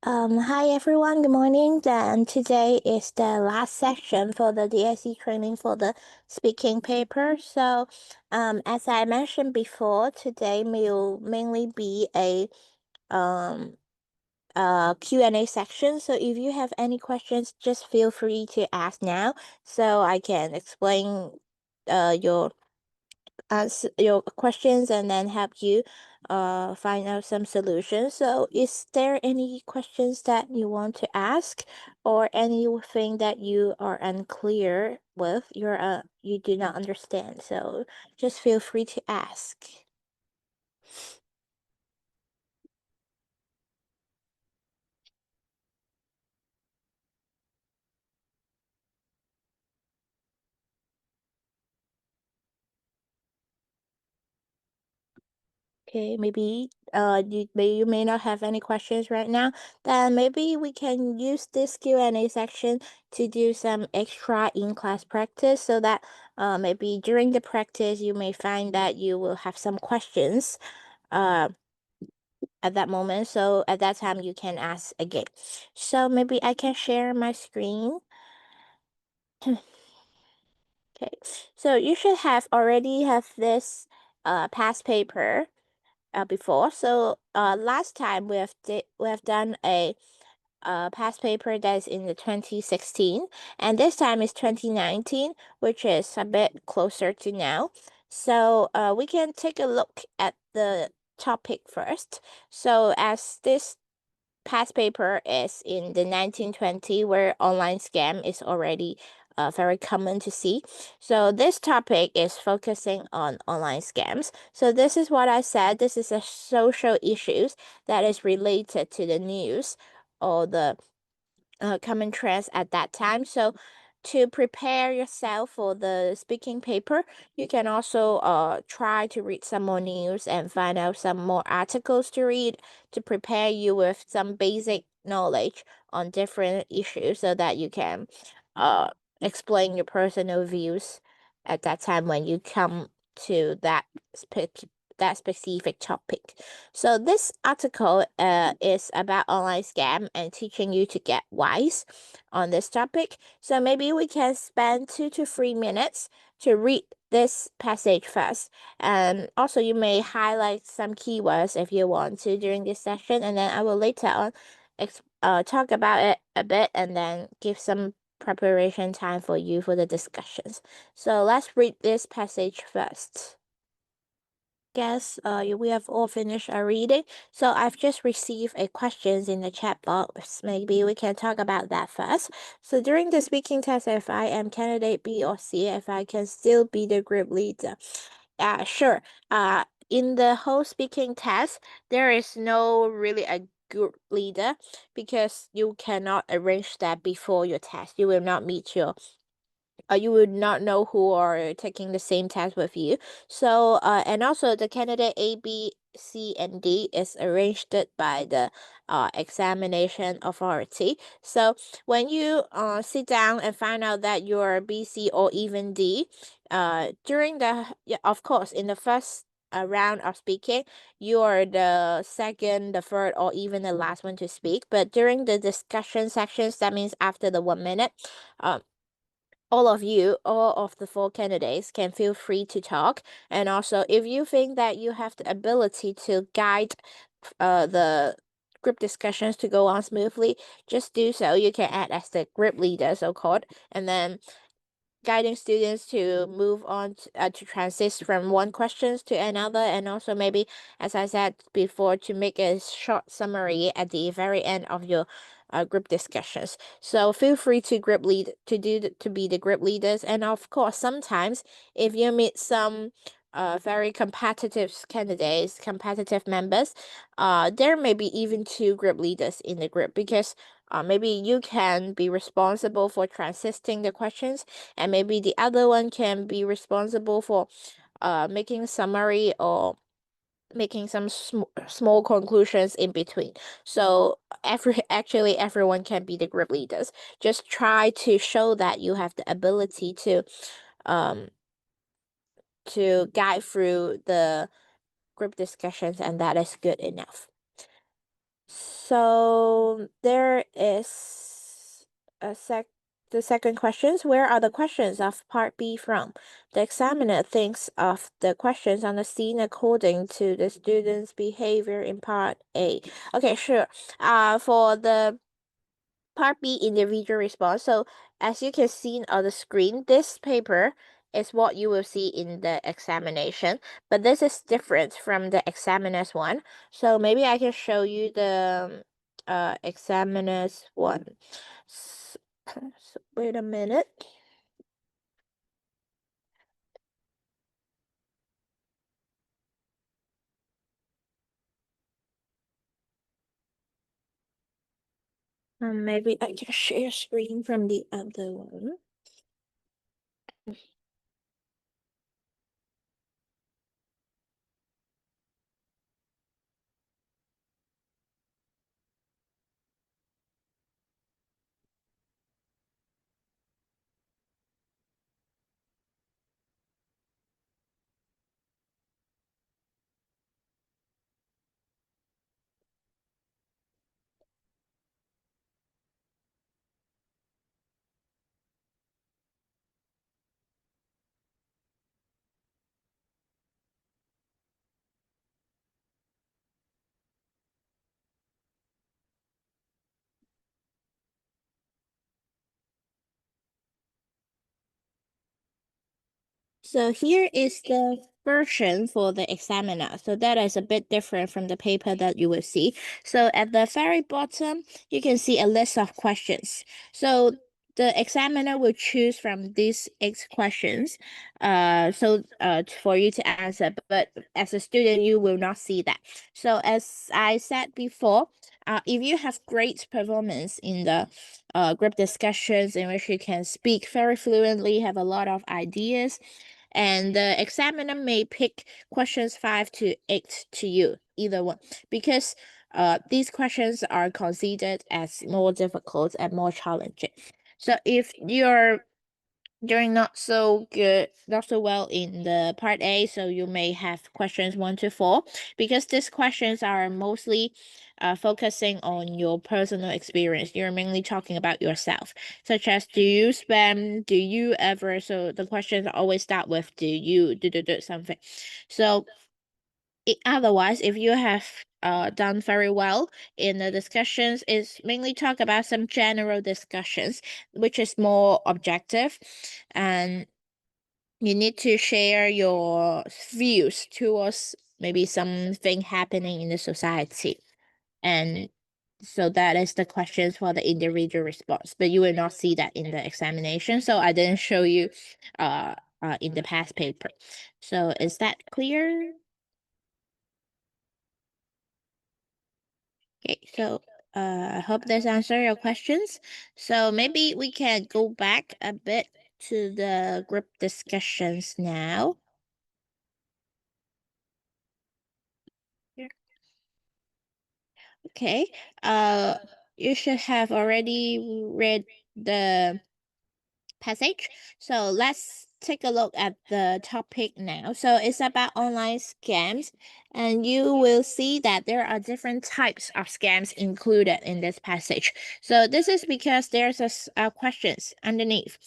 Hi everyone, good morning. Then today is the last section for the DSE training for the speaking paper. So, as I mentioned before, today will mainly be a um Q&A section. So if you have any questions, just feel free to ask now so I can explain your answer your questions and then help you find out some solutions. So is there any questions that you want to ask or anything that you are unclear with, you do not understand? So just feel free to ask. Okay, maybe you may not have any questions right now. Then maybe we can use this Q&A section to do some extra in-class practice so that maybe during the practice you may find that you will have some questions uh at that moment. So at that time you can ask again. So maybe I can share my screen. Okay, so you should have already have this past paper before. So last time we have done a past paper that is in the 2016, and this time is 2019, which is a bit closer to now. So we can take a look at the topic first. So as this past paper is in the 1920, where online scam is already very common to see. So this topic is focusing on online scams. So this is what I said. This is a social issues that is related to the news or the common trends at that time. So to prepare yourself for the speaking paper, you can also try to read some more news and find out some more articles to read to prepare you with some basic knowledge on different issues so that you can uh explain your personal views at that time when you come to that specific topic. So this article is about online scam and teaching you to get wise on this topic. So maybe we can spend 2 to 3 minutes to read this passage first. And also you may highlight some keywords if you want to during this session, and then I will later on talk about it a bit and then give some preparation time for you for the discussions. So let's read this passage first. Guess we have all finished our reading. So I've just received a questions in the chat box. Maybe we can talk about that first. So during the speaking test, if I am candidate B or C, if I can still be the group leader. Sure. In the whole speaking test, there is no really a group leader because you cannot arrange that before your test. You will not meet your you would not know who are taking the same test with you. So, and also the candidate A, B, C, and D is arranged by the examination authority. So when you sit down and find out that you're B, C, or even D, during the yeah, of course, in the first round of speaking, you are the second, the third, or even the last one to speak. But during the discussion sections, that means after the 1 minute, um all of the four candidates can feel free to talk. And also, if you think that you have the ability to guide the group discussions to go on smoothly, just do so. You can act as the group leader, so called, and then guiding students to move on to transit from one questions to another, and also maybe, as I said before, to make a short summary at the very end of your group discussions. So feel free to to be the group leaders, and of course sometimes if you meet some very competitive candidates, competitive members, there may be even two group leaders in the group because maybe you can be responsible for transiting the questions, and maybe the other one can be responsible for making summary or making some small conclusions in between. So everyone can be the group leaders. Just try to show that you have the ability um to guide through the group discussions, and that is good enough. So there is the second questions. Where are the questions of part B from? The examiner thinks of the questions on the scene according to the student's behavior in part A. Okay, sure. For the part B, individual response. So as you can see on the screen, this paper is what you will see in the examination, but this is different from the examiner's one. So maybe I can show you the examiner's one. So wait a minute. Maybe I can share screen from the other one. So here is the version for the examiner. So that is a bit different from the paper that you will see. So at the very bottom, you can see a list of questions. So the examiner will choose from these 8 questions, for you to answer. But as a student, you will not see that. So as I said before, if you have great performance in the group discussions in which you can speak very fluently, have a lot of ideas, and the examiner may pick questions 5 to 8 to you, either one, because these questions are considered as more difficult and more challenging. So if you're doing not so well in the part A, so you may have questions 1 to 4, because these questions are mostly focusing on your personal experience. You're mainly talking about yourself, such as do you spam, do you ever? So the questions always start with do you do something. So otherwise, if you have done very well in the discussions, it's mainly talk about some general discussions, which is more objective, and you need to share your views towards maybe something happening in the society. And so that is the questions for the individual response, but you will not see that in the examination. So I didn't show you in the past paper. So is that clear? Okay, so I hope this answer your questions. So maybe we can go back a bit to the group discussions now. Okay. Uh, you should have already read the passage. So let's take a look at the topic now. So it's about online scams, and you will see that there are different types of scams included in this passage. So this is because there's questions underneath.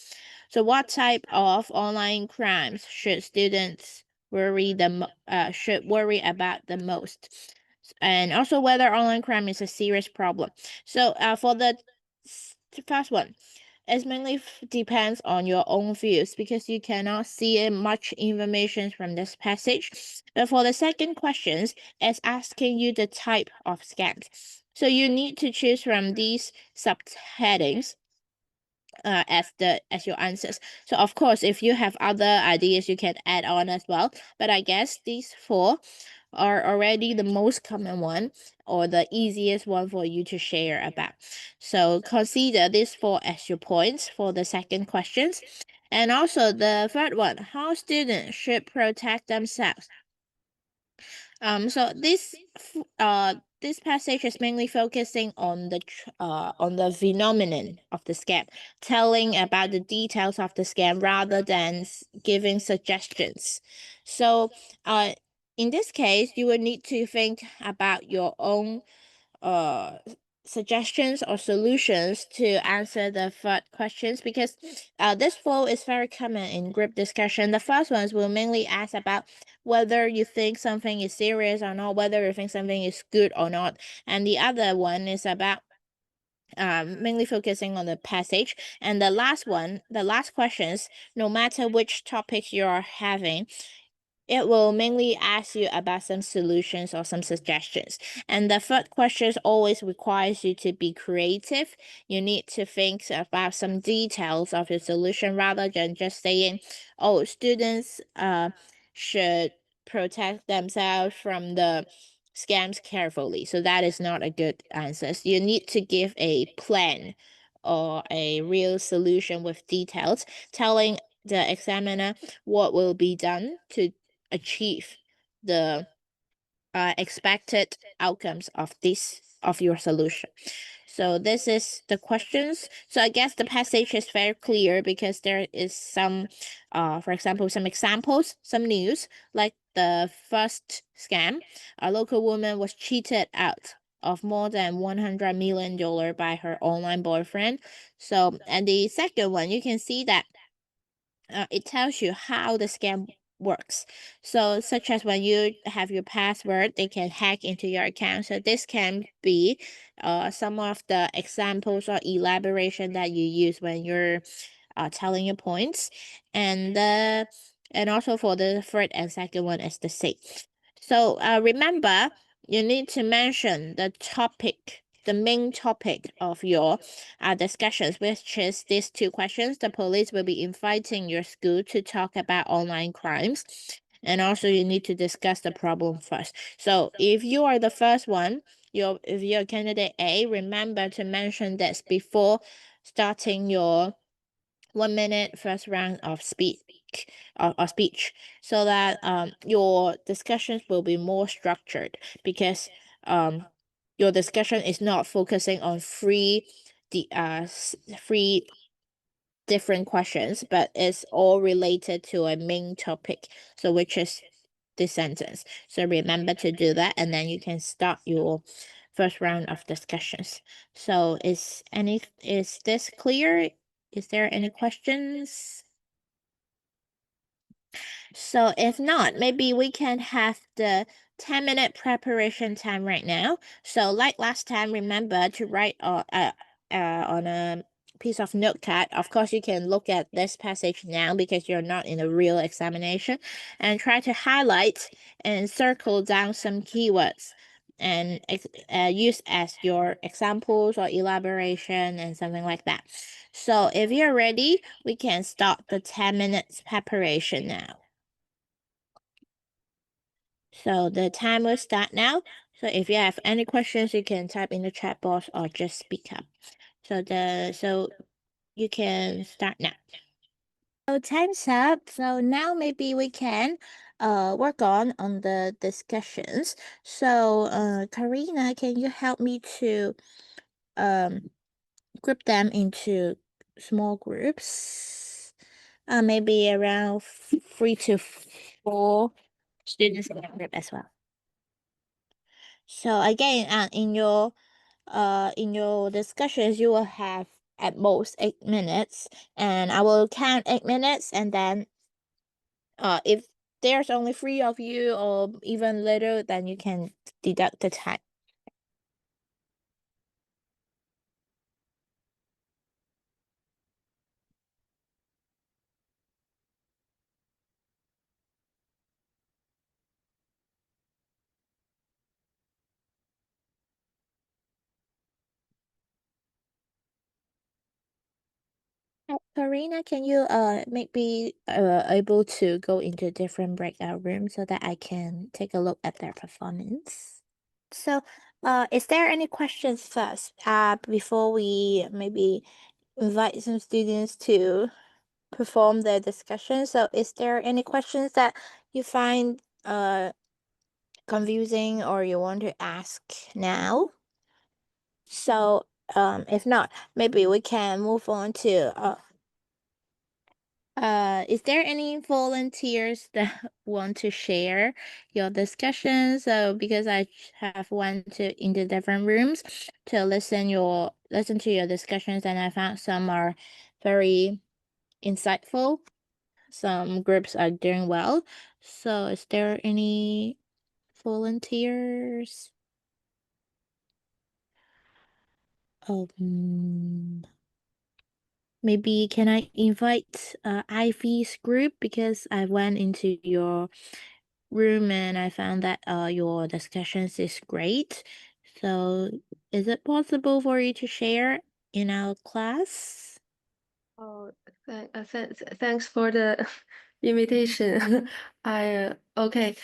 So what type of online crimes should students should worry about the most? And also whether online crime is a serious problem. So for the first one, it mainly depends on your own views because you cannot see much information from this passage. But for the second questions, it's asking you the type of scams. So you need to choose from these subheadings as your answers. So of course, if you have other ideas, you can add on as well. But I guess these 4 are already the most common one or the easiest one for you to share about. So consider these 4 as your points for the second questions. And also the third one, how students should protect themselves. So this passage is mainly focusing on the phenomenon of the scam, telling about the details of the scam rather than giving suggestions. So in this case, you will need to think about your own suggestions or solutions to answer the third questions, because this flow is very common in group discussion. The first ones will mainly ask about whether you think something is serious or not, whether you think something is good or not, and the other one is about mainly focusing on the passage. And the last one, the last questions, no matter which topic you are having, it will mainly ask you about some solutions or some suggestions. And the third question always requires you to be creative. You need to think about some details of your solution rather than just saying, oh, students should protect themselves from the scams carefully. So that is not a good answer. So you need to give a plan or a real solution with details, telling the examiner what will be done to achieve the expected outcomes of your solution. So this is the questions. So I guess the passage is very clear because there is some, for example, some examples, some news, like the first scam. A local woman was cheated out of more than $100 million by her online boyfriend. So, and the second one, you can see that it tells you how the scam works. So, such as when you have your password, they can hack into your account. So, this can be some of the examples or elaboration that you use when you're telling your points. And also for the third and second one is the same. So, remember, you need to mention the topic, the main topic of your discussions, which is these two questions. The police will be inviting your school to talk about online crimes. And also you need to discuss the problem first. So if you are the first one, if you're candidate A, remember to mention this before starting your 1 minute first round of speech, so that your discussions will be more structured, because your discussion is not focusing on three different questions, but it's all related to a main topic, so which is this sentence. So remember to do that, and then you can start your first round of discussions. So is this clear? Is there any questions? So if not, maybe we can have the 10-minute preparation time right now. So like last time, remember to write on a piece of notepad. Of course, you can look at this passage now because you're not in a real examination, and try to highlight and circle down some keywords and use as your examples or elaboration and something like that. So if you're ready, we can start the 10 minutes preparation now. So the time will start now. So if you have any questions, you can type in the chat box or just speak up. So you can start now. So time's up. So now maybe we can work on the discussions. So Karina, can you help me to group them into small groups? Maybe around 3 to 4 students in a group as well. So again, in your discussions, you will have at most 8 minutes, and I will count 8 minutes, and then if there's only 3 of you or even little, then you can deduct the time. Karina, can you maybe able to go into different breakout rooms so that I can take a look at their performance? So, is there any questions first, before we maybe invite some students to perform their discussion? So, is there any questions that you find confusing or you want to ask now? So, if not, maybe we can move on to Is there any volunteers that want to share your discussions? So because I have went to into different rooms to listen to your discussions, and I found some are very insightful. Some groups are doing well. So is there any volunteers? Maybe can I invite Ivy's group because I went into your room and I found that your discussions is great. So is it possible for you to share in our class? Oh, thanks for the invitation. Okay.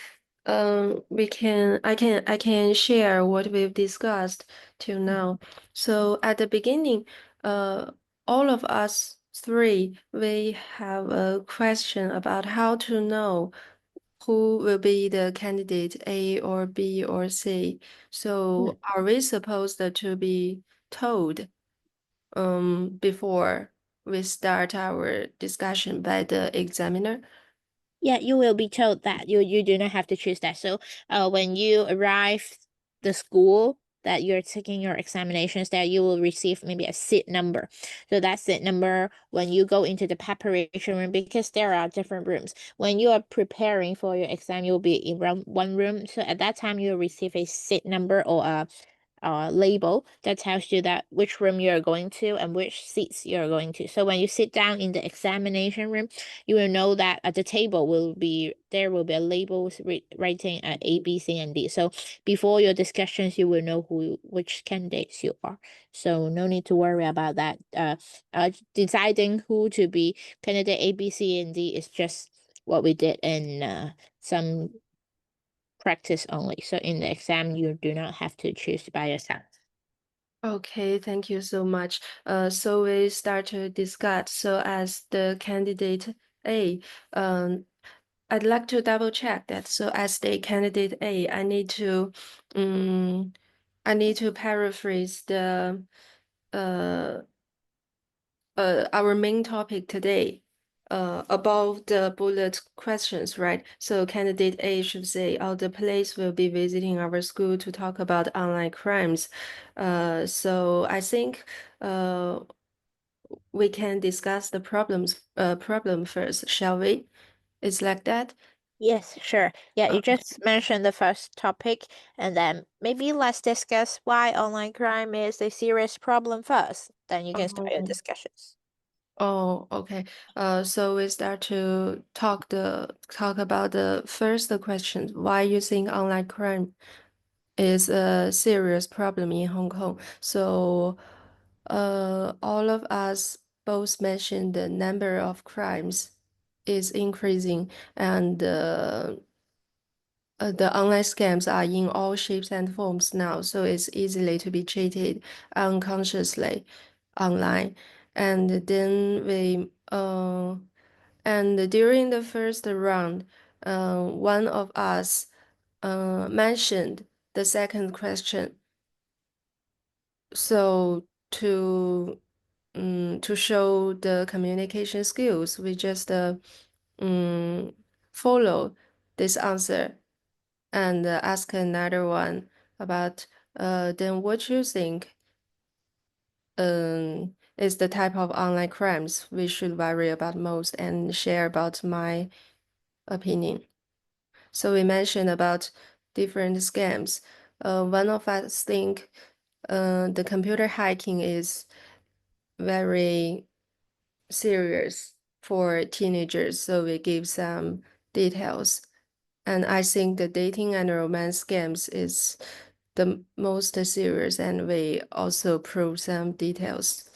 I can share what we've discussed till now. So at the beginning, uh, all of us three, we have a question about how to know who will be the candidate A or B or C. Mm. So are we supposed to be told before we start our discussion by the examiner? Yeah, you will be told that you do not have to choose that. So, when you arrive the school that you're taking your examinations there, you will receive maybe a seat number. So that seat number, when you go into the preparation room, because there are different rooms. When you are preparing for your exam, you will be in one room. So at that time, you will receive a seat number or a label that tells you that which room you're going to and which seats you're going to. So when you sit down in the examination room, you will know that at the table there will be a label writing A, B, C, and D. So before your discussions, you will know which candidates you are. So no need to worry about that. Deciding who to be candidate A, B, C, and D is just what we did in some practice only. So in the exam, you do not have to choose by yourself. Okay, thank you so much. So we start to discuss. So as the candidate A, I'd like to double check that. So as the candidate A, um, I need to paraphrase the uh our main topic today above the bullet questions, right? So candidate A should say, "Oh, the police will be visiting our school to talk about online crimes." So I think we can discuss the problem first, shall we? It's like that. Yes, sure. Yeah, you Okay. just mentioned the first topic, and then maybe let's discuss why online crime is a serious problem first. Then you can start your Um, discussions. Oh, okay. So we start to talk about the first question. Why you think online crime is a serious problem in Hong Kong? So, all of us both mentioned the number of crimes is increasing, and the online scams are in all shapes and forms now. So it's easily to be cheated unconsciously online. And then and during the first round, one of us mentioned the second question. So to show the communication skills, we just um, follow this answer and ask another one about then what you think is the type of online crimes we should worry about most and share about my opinion. So we mentioned about different scams. One of us think the computer hacking is very serious for teenagers, so we give some details. And I think the dating and romance scams is the most serious, and we also prove some details.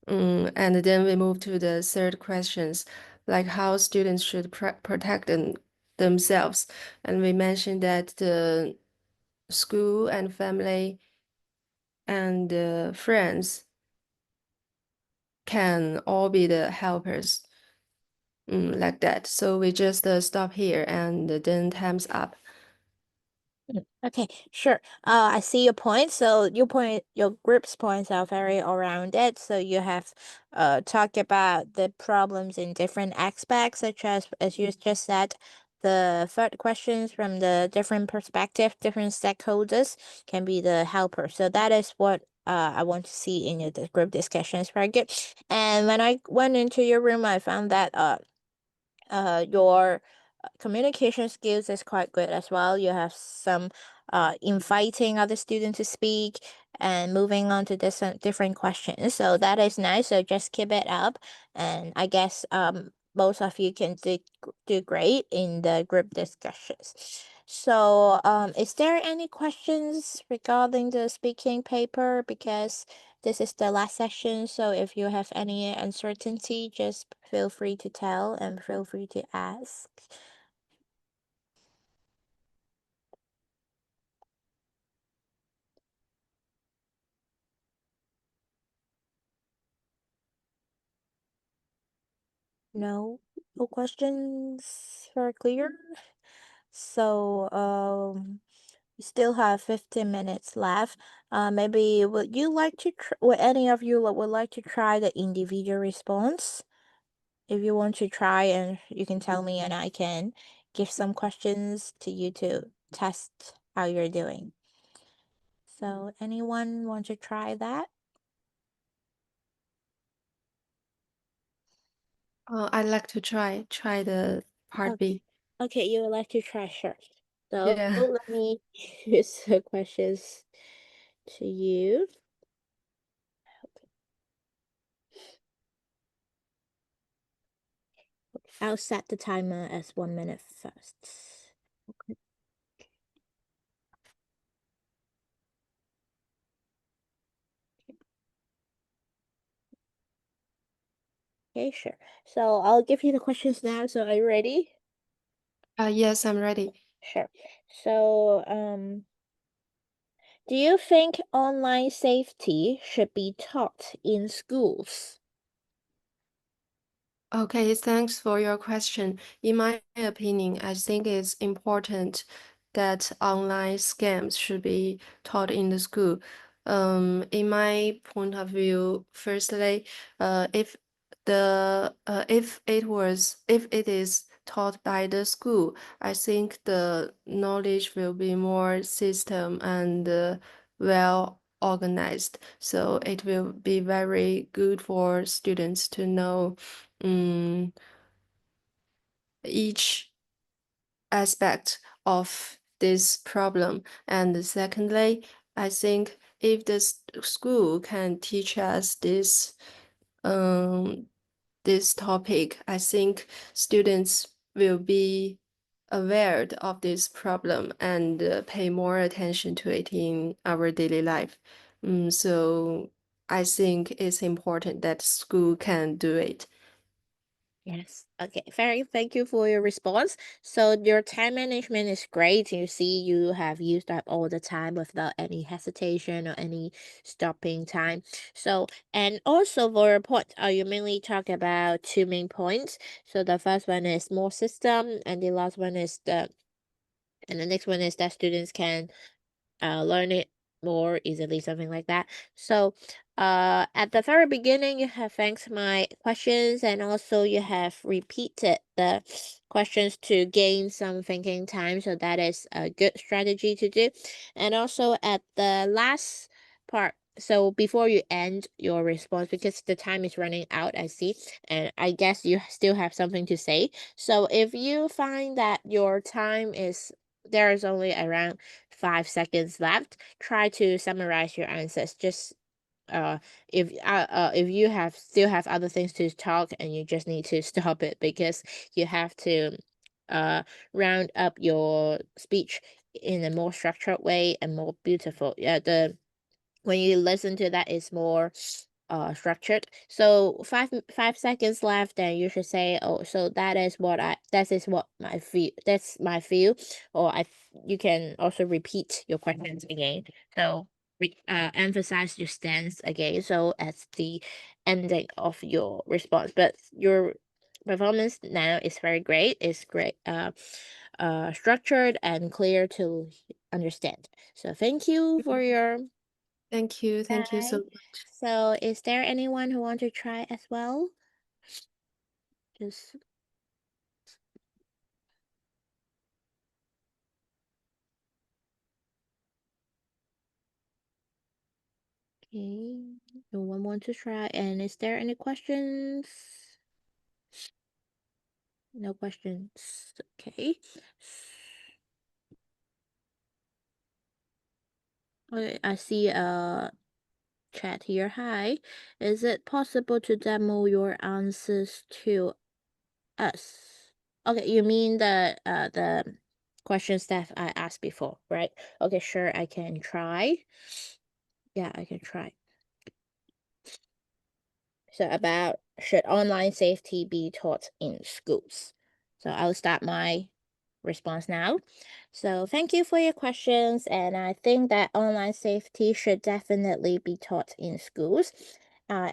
And then we move to the third questions, like how students should protect themselves. And we mentioned that the school and family and friends can all be the helpers, like that. So we just stop here and then time's up. Okay, sure. I see your point. So your group's points are very all-rounded. So you have talked about the problems in different aspects, such as you just said, the third questions from the different perspective, different stakeholders can be the helper. So that is what I want to see in the group discussion. It's very good. And when I went into your room, I found that your communication skills is quite good as well. You have some inviting other students to speak and moving on to different questions. So that is nice. So just keep it up, and I guess most of you can do great in the group discussions. So is there any questions regarding the speaking paper? Because this is the last session, so if you have any uncertainty, just feel free to tell and feel free to ask. No, no questions are clear. So we still have 15 minutes left. Maybe would you like to would any of you would like to try the individual response? If you want to try, and you can tell me, and I can give some questions to you to test how you're doing. So anyone want to try that? I'd like to try the part Okay. B. Okay, you would like to try, sure. So Yeah. let me choose the questions to you. I'll set the timer as 1 minute first. Okay, sure. So I'll give you the questions now. So are you ready? Yes, I'm ready. Sure. So do you think online safety should be taught in schools? Okay, thanks for your question. In my opinion, I think it's important that online scams should be taught in the school. In my point of view, firstly, if it is taught by the school, I think the knowledge will be more system and well organized. So it will be very good for students to know each aspect of this problem. And secondly, I think if the school can teach us this topic, I think students will be aware of this problem and pay more attention to it in our daily life. So I think it's important that school can do it. Yes. Okay. Very thank you for your response. So your time management is great. You see, you have used up all the time without any hesitation or any stopping time. So, and also for your point, you mainly talk about two main points. So the first one is more system, and the last one is and the next one is that students can learn it more easily, something like that. So, at the very beginning, you have thanked my questions, and also you have repeated the questions to gain some thinking time. So that is a good strategy to do. And also at the last part. So before you end your response, because the time is running out, I see, and I guess you still have something to say. So if you find that your time is there is only around 5 seconds left, try to summarize your answers. Just if you have still have other things to talk and you just need to stop it because you have to uh round up your speech in a more structured way and more beautiful. Yeah, the when you listen to that, it's more structured. So 5 seconds left, then you should say, oh, so that is what my feel that's my feel. Or you can also repeat your questions again. So emphasize your stance again, so as the ending of your response. But your performance now is very great. It's great. structured and clear to understand. So thank you for your Thank you. Thank you so time. much. So is there anyone who want to try as well? Just okay. No one want to try. And is there any questions? No questions. Okay. I see a chat here. Hi. Is it possible to demo your answers to us? Okay, you mean the questions that I asked before, right? Okay, sure, I can try. Yeah, I can try. So about should online safety be taught in schools? So I'll start my response now. So thank you for your questions, and I think that online safety should definitely be taught in schools.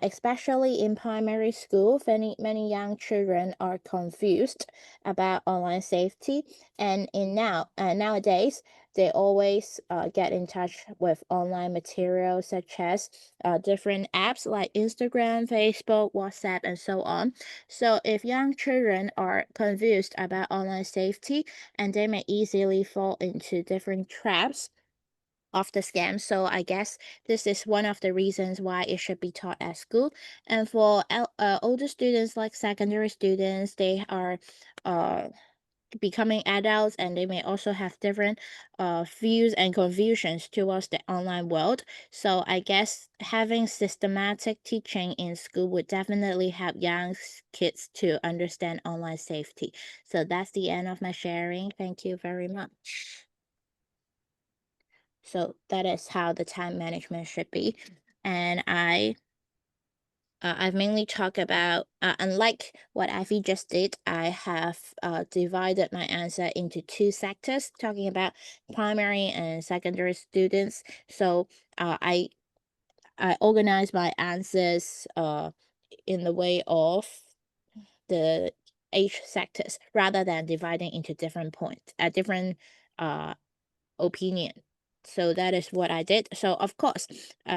Especially in primary school, many young children are confused about online safety, and nowadays they always get in touch with online materials such as different apps like Instagram, Facebook, WhatsApp, and so on. So if young children are confused about online safety, and they may easily fall into different traps of the scam. So I guess this is one of the reasons why it should be taught at school. And for older students like secondary students, they are uh becoming adults, and they may also have different views and confusions towards the online world. So I guess having systematic teaching in school would definitely help young kids to understand online safety. So that's the end of my sharing. Thank you very much. So that is how the time management should be. And I've mainly talked about, unlike what Ivy just did, I have divided my answer into two sectors, talking about primary and secondary students. So I organize my answers in the way of the age sectors rather than dividing into different points, different uh opinion. So that is what I did. So of course,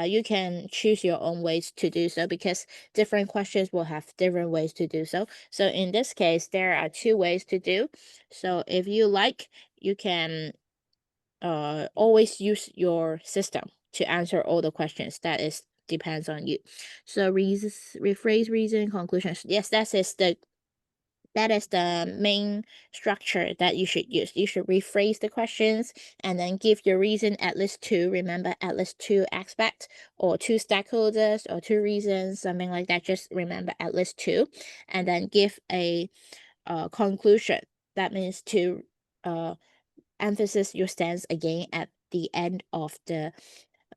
you can choose your own ways to do so, because different questions will have different ways to do so. So in this case, there are two ways to do. So if you like, you can always use your system to answer all the questions. That is depends on you. So reasons, rephrase, reason, conclusions. Yes, that is the main structure that you should use. You should rephrase the questions and then give your reason at least two. Remember, at least two aspects or two stakeholders or two reasons, something like that. Just remember at least two, and then give a conclusion. That means to emphasize your stance again at the end of the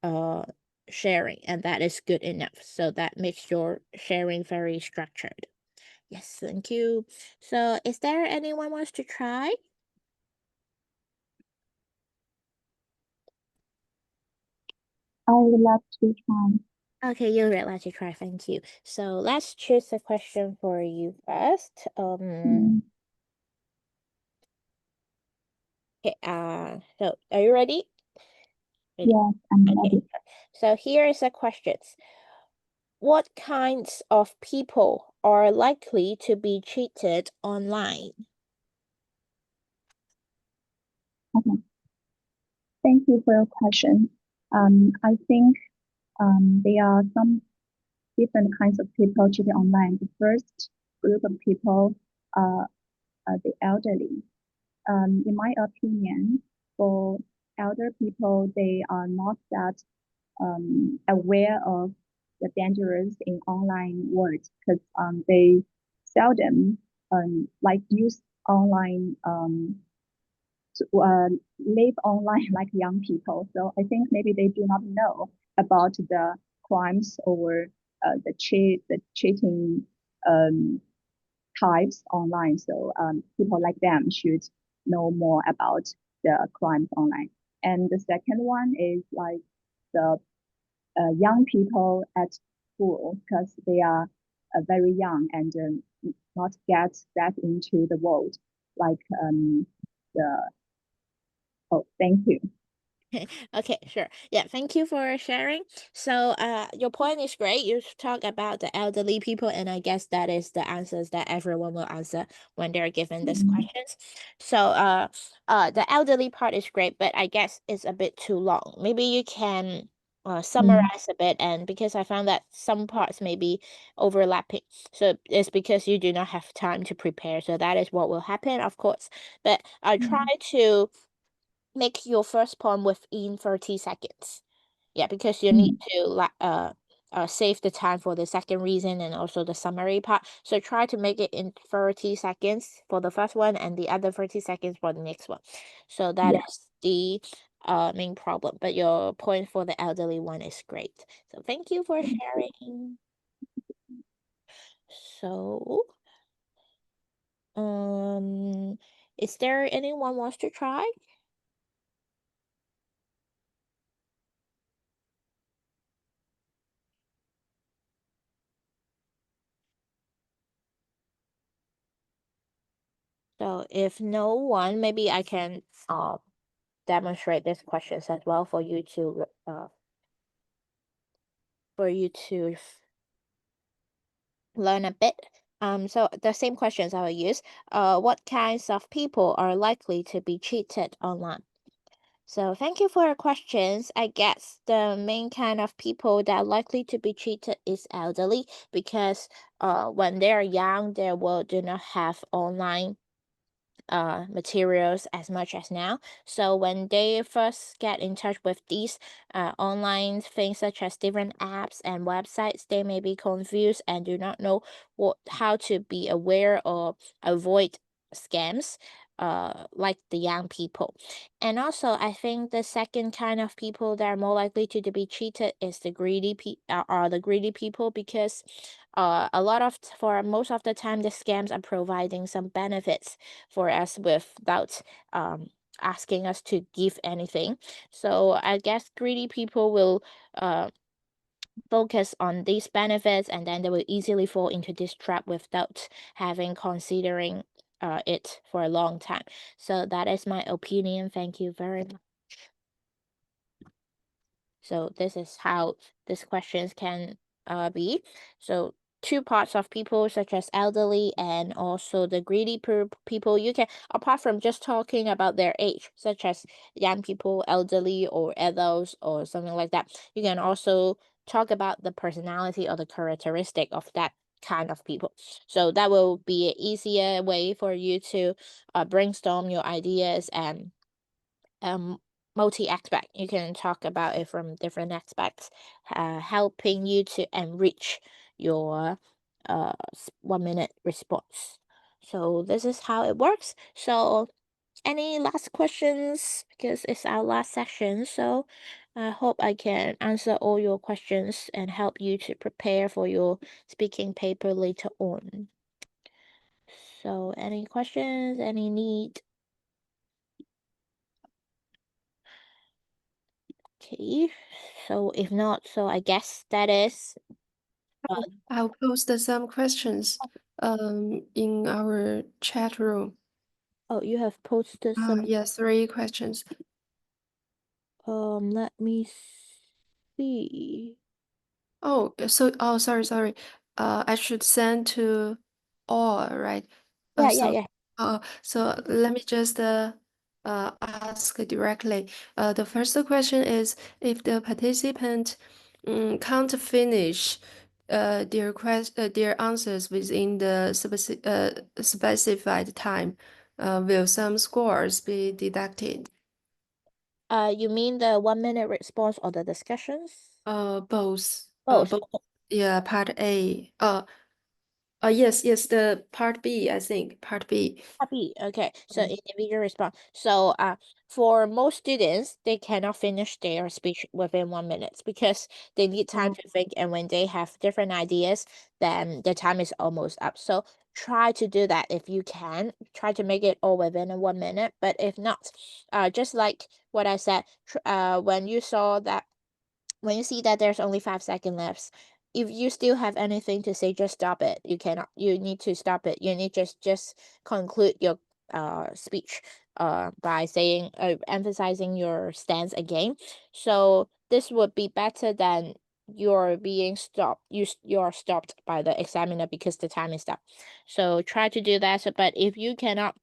uh, sharing, and that is good enough. So that makes your sharing very structured. Yes, thank you. So, is there anyone wants to try? I would love to try. Okay, you would like to try. Thank you. So let's choose a question for you first. Mm, Okay, so are you ready? Ready. yes, I'm Okay. ready. So here is a question. What kinds of people are likely to be cheated online? Okay. Thank you for your question. I think there are some different kinds of people cheating online. The first group of people are the elderly. In my opinion, for elder people, they are not that aware of the dangers in online world because they seldom like use online to, live online like young people. So I think maybe they do not know about the crimes or the cheating um, types online. So people like them should know more about the crimes online. And the second one is like the young people at school because they are very young and not get that into the world. Like thank you. Okay, sure. Yeah, thank you for sharing. So, your point is great. You talk about the elderly people, and I guess that is the answers that everyone will answer when they're given these questions. So, the elderly part is great, but I guess it's a bit too long. Maybe you can summarize a bit, and because I found that some parts may be overlapping, so it's because you do not have time to prepare. So that is what will happen, of course. But I try to make your first poem within 30 seconds. Yeah, because you need to save the time for the second reason and also the summary part. So try to make it in 30 seconds for the first one and the other 30 seconds for the next one. So that Yeah. is the main problem. But your point for the elderly one is great. So thank you for sharing. So is there anyone wants to try? So if no one, maybe I can demonstrate these questions as well for you to learn a bit. So the same questions I will use. What kinds of people are likely to be cheated online? So thank you for your questions. I guess the main kind of people that are likely to be cheated is elderly because when they are young, they will do not have online materials as much as now. So when they first get in touch with these online things such as different apps and websites, they may be confused and do not know how to be aware or avoid scams like the young people. And also I think the second kind of people that are more likely to be cheated is the are the greedy people because for most of the time the scams are providing some benefits for us without asking us to give anything. So I guess greedy people will focus on these benefits and then they will easily fall into this trap without having considering it for a long time. So that is my opinion. Thank you very much. So this is how these questions can be. So two parts of people such as elderly and also the greedy people, you can, apart from just talking about their age, such as young people, elderly or adults or something like that, you can also talk about the personality or the characteristic of that kind of people. So that will be an easier way for you to brainstorm your ideas and um multi-aspect. You can talk about it from different aspects, helping you to enrich your 1 minute response. So this is how it works. So any last questions? Because it's our last session. So I hope I can answer all your questions and help you to prepare for your speaking paper later on. So any questions? Any need? Okay, so if not, so I guess that is. I'll post some questions in our chat room. Oh, you have posted some. Yes, 3 questions. Let me see. Sorry. I should send to all, right? Yeah, yeah, So, yeah. let me just ask directly. The first question is if the participant can't finish their answers within the specified time, will some scores be deducted? You mean the 1 minute response or the discussions? Both. Both. Both. Yeah, part A. Yes, the part B, I think, part B. Happy. Okay, so individual response. So for most students, they cannot finish their speech within 1 minute because they need time to think, and when they have different ideas, then the time is almost up. So try to do that if you can. Try to make it all within a 1 minute. But if not, just like what I said, when you saw that when you see that there's only 5 seconds left, if you still have anything to say, just stop it. You cannot. You need to stop it. You need just conclude your speech. by saying emphasizing your stance again. So this would be better than you're being stopped. You're stopped by the examiner because the time is up. So try to do that. But if you cannot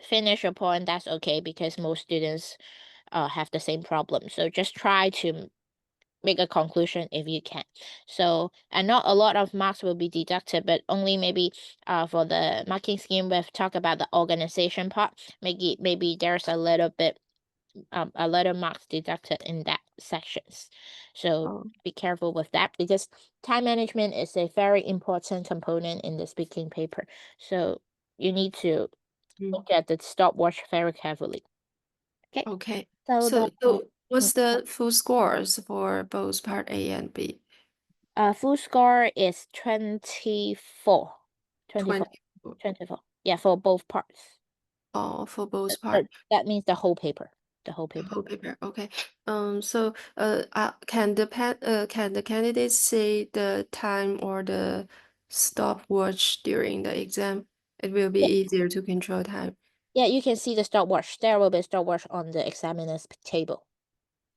finish your point, that's okay because most students have the same problem. So just try to make a conclusion if you can. So, and not a lot of marks will be deducted, but only maybe for the marking scheme we've talked about the organization part. Maybe there's a little marks deducted in that sections. So Oh, be careful with that because time management is a very important component in the speaking paper. So you need to mm, look at the stopwatch very carefully. Okay. okay. So the So mm, what's the full scores for both part A and B? full score is 24. 24. 24. 24. Yeah, for both parts. Oh, for both part. That means the whole paper. The whole The paper. whole paper. Okay. So can the candidates say the time or the stopwatch during the exam? It will be Yeah, easier to control time. yeah, you can see the stopwatch. There will be a stopwatch on the examiner's table.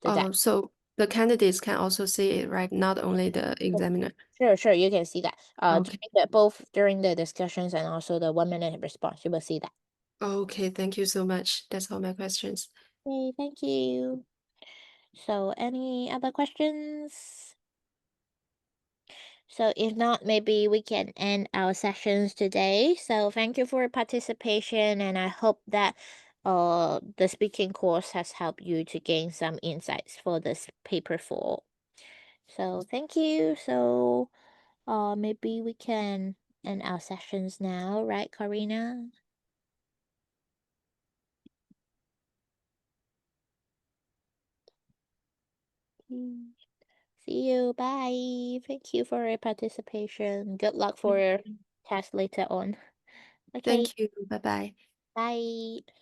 That. So the candidates can also see it, right? Not only the examiner. Sure, sure, you can see that. Okay. Both during the discussions and also the 1 minute response, you will see that. Okay, thank you so much. That's all my questions. Okay, thank you. So, any other questions? So, if not, maybe we can end our sessions today. So, thank you for your participation, and I hope that the speaking course has helped you to gain some insights for this paper 4. So, thank you. So, maybe we can end our sessions now, right, Karina? Mm. See you. Bye. Thank you for your participation. Good luck for your test later on. Okay. Thank you. Bye bye. Bye.